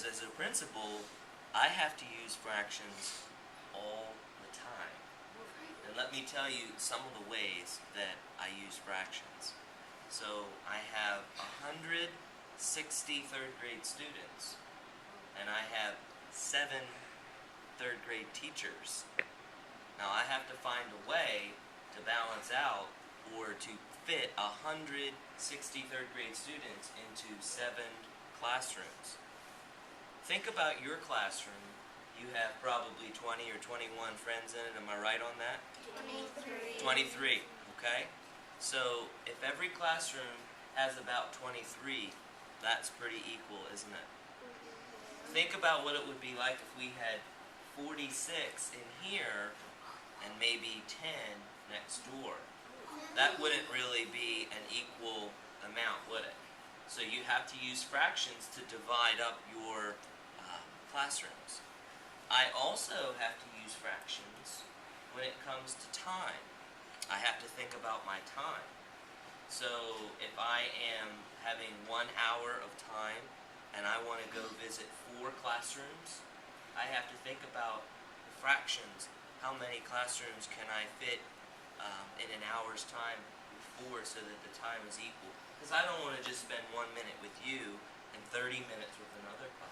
because as a principal, I have to use fractions all the time. And let me tell you some of the ways that I use fractions. So I have 160 third grade students, and I have 7 third grade teachers. Now I have to find a way to balance out or to fit 160 third grade students into 7 classrooms. Think about your classroom. You have probably 20 or 21 friends in it. Am I right on that? 23. 23, okay? So if every classroom has about 23, that's pretty equal, isn't it? Think about what it would be like if we had 46 in here and maybe 10 next door. That wouldn't really be an equal amount, would it? So you have to use fractions to divide up your classrooms. I also have to use fractions when it comes to time. I have to think about my time. So if I am having 1 hour of time and I want to go visit 4 classrooms, I have to think about the fractions. How many classrooms can I fit in an hour's time before so that the time is equal? Because I don't want to just spend 1 minute with you and 30 minutes with another class.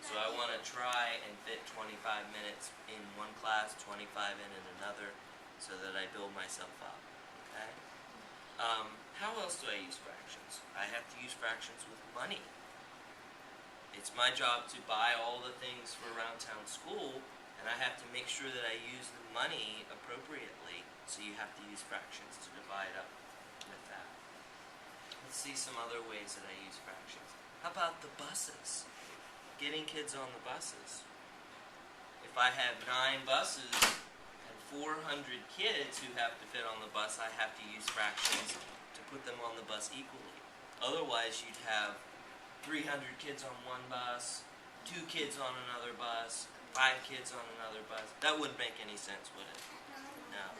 So I want to try and fit 25 minutes in one class, 25 in another, so that I build myself up. Okay? How else do I use fractions? I have to use fractions with money. It's my job to buy all the things for around town school, and I have to make sure that I use the money appropriately, so you have to use fractions to divide up with that. Let's see some other ways that I use fractions. How about the buses? Getting kids on the buses. If I have 9 buses and 400 kids who have to fit on the bus, I have to use fractions to put them on the bus equally. Otherwise, you'd have 300 kids on one bus, 2 kids on another bus, 5 kids on another bus. That wouldn't make any sense, would it? No.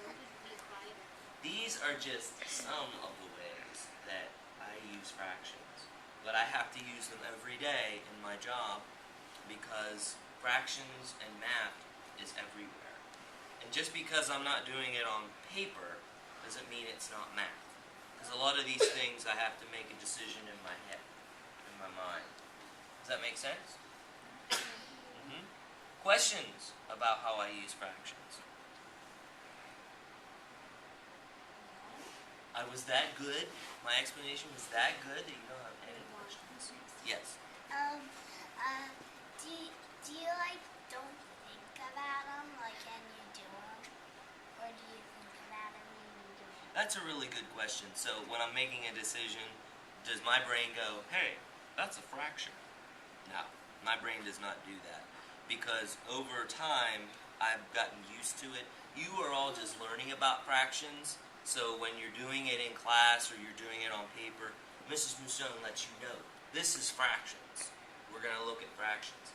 These are just some of the ways that I use fractions. But I have to use them every day in my job because fractions and math is everywhere. And just because I'm not doing it on paper doesn't mean it's not math. Because a lot of these things I have to make a decision in my head, in my mind. Does that make sense? Questions about how I use fractions? Was that good? My explanation was that good that you don't have any questions? Yes. Do you like don't think about them, like, and you do them, or do you think about them and you do them? That's a really good question. So when I'm making a decision, does my brain go, hey, that's a fraction? No, my brain does not do that. Because over time, I've gotten used to it. You are all just learning about fractions, so when you're doing it in class or you're doing it on paper, Mrs. Mousson lets you know, this is fractions. We're going to look at fractions.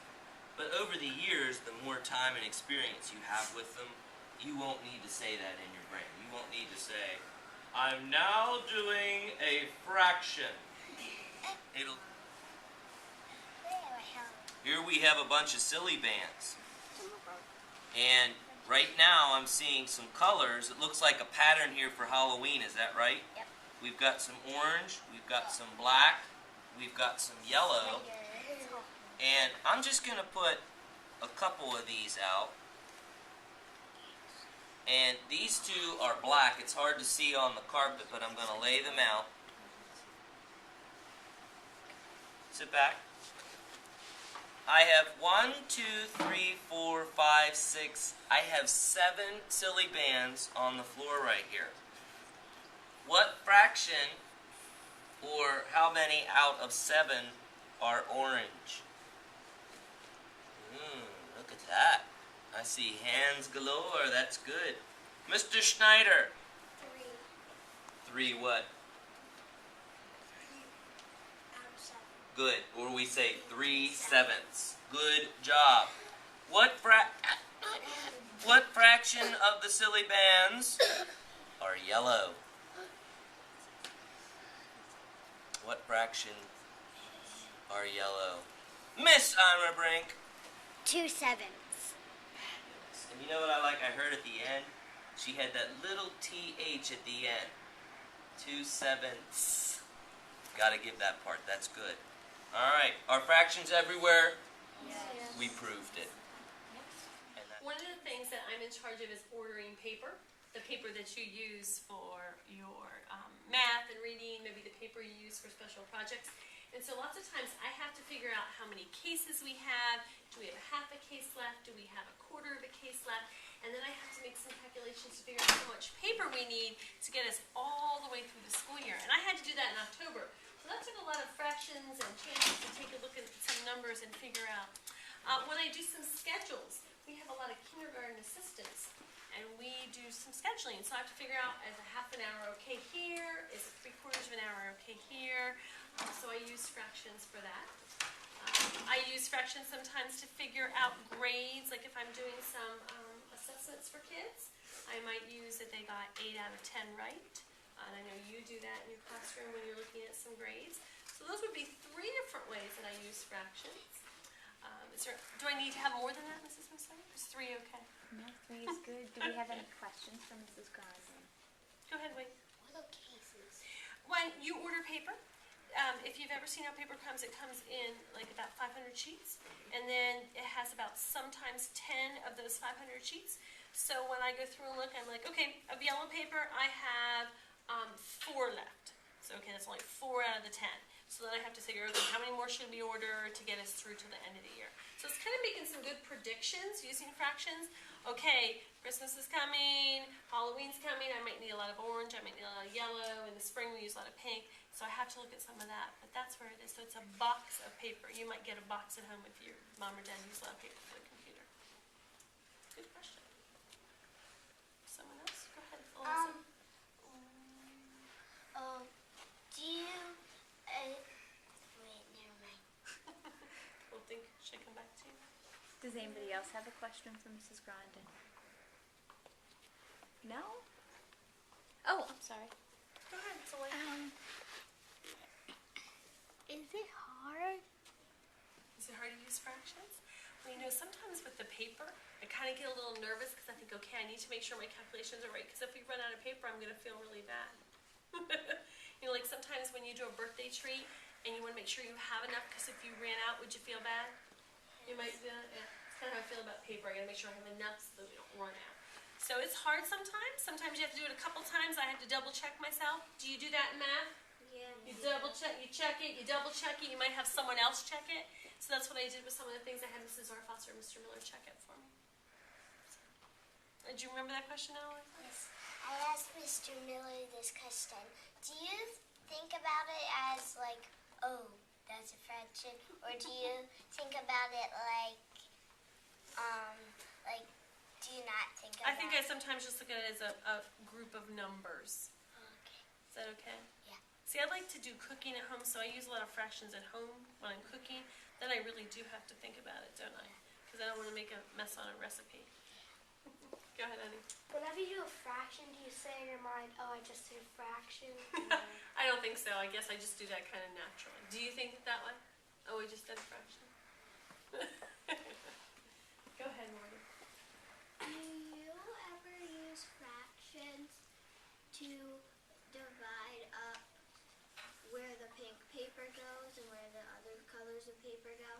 But over the years, the more time and experience you have with them, you won't need to say that in your brain. You won't need to say, I'm now doing a fraction. Here we have a bunch of silly bands. And right now I'm seeing some colors. It looks like a pattern here for Halloween. Is that right? Yep. We've got some orange, we've got some black, we've got some yellow. And I'm just going to put a couple of these out. And these 2 are black. It's hard to see on the carpet, but I'm going to lay them out. Sit back. I have 1, 2, 3, 4, 5, 6. I have 7 silly bands on the floor right here. What fraction, or how many out of 7 are orange? Look at that. I see hands galore. That's good. Mr. Schneider. 3. 3 what? 7. Good. Or we say 3/7. Good job. What fraction of the silly bands are yellow? What fraction are yellow? Miss Anna Brink. 2 7s. And you know what I like? I heard at the end, she had that little TH at the end. 2 7s. Gotta give that part. That's good. Alright. Are fractions everywhere? Yes. We proved it. One of the things that I'm in charge of is ordering paper. The paper that you use for your math and reading, maybe the paper you use for special projects. And so lots of times I have to figure out how many cases we have. Do we have a half a case left? Do we have a quarter of a case left? And then I have to make some calculations to figure out how much paper we need to get us all the way through the school year. And I had to do that in October. So that took a lot of fractions and changes to take a look at some numbers and figure out. When I do some schedules, we have a lot of kindergarten assistants, and we do some scheduling. So I have to figure out, is a half an hour okay here? Is a 3/4 of an hour okay here? So I use fractions for that. I use fractions sometimes to figure out grades, like if I'm doing some assessments for kids, I might use that they got 8 out of 10 right. And I know you do that in your classroom when you're looking at some grades. So those would be 3 different ways that I use fractions. Do I need to have more than that, Mrs. Massey? Is 3 okay? No, 3 is good. Do we have any questions for Mrs. Grondin? Go ahead, Wade. What are cases? When you order paper, if you've ever seen how paper comes, it comes in like about 500 sheets, and then it has about sometimes 10 of those 500 sheets. So when I go through and look, I'm like, okay, of yellow paper, I have 4 left. So okay, that's only 4 out of the 10. So then I have to figure, okay, how many more should we order to get us through to the end of the year? So it's kind of making some good predictions using fractions. Okay, Christmas is coming, Halloween's coming, I might need a lot of orange, I might need a lot of yellow, in the spring we use a lot of pink, so I have to look at some of that, but that's where it is. So it's a box of paper. You might get a box at home if your mom or dad use a lot of paper for the computer. Good question. Someone else? Go ahead, Alyssa. Do you, wait, never mind. We'll think, should I come back to you? Does anybody else have a question for Mrs. Grondin? No? Oh, I'm sorry. Go ahead, Zoe. Is it hard? Is it hard to use fractions? Well, you know, sometimes with the paper, I kind of get a little nervous because I think, okay, I need to make sure my calculations are right, because if we run out of paper, I'm going to feel really bad. You know, like sometimes when you do a birthday treat and you want to make sure you have enough, because if you ran out, would you feel bad? You might feel, yeah. It's kind of how I feel about paper. I got to make sure I have enough so that we don't run out. So it's hard sometimes. Sometimes you have to do it a couple times. I have to double check myself. Do you do that in math? Yeah. You double check, you check it, you double check it, you might have someone else check it. So that's what I did with some of the things. I had Mrs. Zarfoss or Mr. Miller check it for me. Do you remember that question, Alex? Yes. I asked Mr. Miller this question. Do you think about it as like, oh, that's a fraction? Or do you think about it like, do you not think about it? I think I sometimes just look at it as a group of numbers. Okay. Is that okay? Yeah. See, I like to do cooking at home, so I use a lot of fractions at home when I'm cooking. Then I really do have to think about it, don't I? Because I don't want to make a mess on a recipe. Go ahead, Annie. Whenever you do a fraction, do you say in your mind, oh, I just did a fraction? I don't think so. I guess I just do that kind of naturally. Do you think it that way? Oh, we just did a fraction. Go ahead, Morgan. Do you ever use fractions to divide up where the pink paper goes and where the other colors of paper go?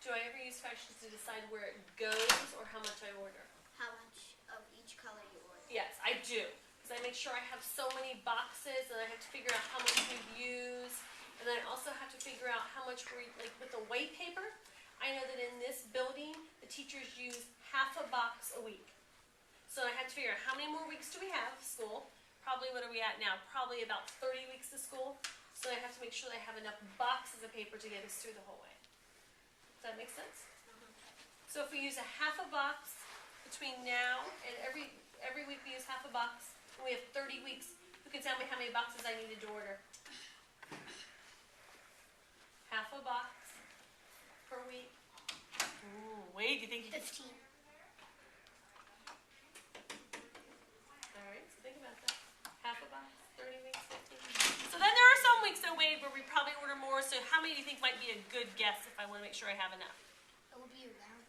Do I ever use fractions to decide where it goes or how much I order? How much of each color you order? Yes, I do. Because I make sure I have so many boxes and I have to figure out how much we use. And then I also have to figure out how much we, like with the white paper, I know that in this building, the teachers use half a box a week. So I have to figure out how many more weeks do we have of school. Probably, what are we at now? Probably about 30 weeks of school. So I have to make sure that I have enough boxes of paper to get us through the whole way. Does that make sense? So if we use a half a box between now and every week we use half a box, and we have 30 weeks, who can tell me how many boxes I needed to order? Half a box per week. Ooh, Wade, do you think you could? 15. All right, so think about that. Half a box, 30 weeks, 15. So then there are some weeks, though, Wade, where we probably order more, so So how many do you think might be a good guess if I want to make sure I have enough? It will be around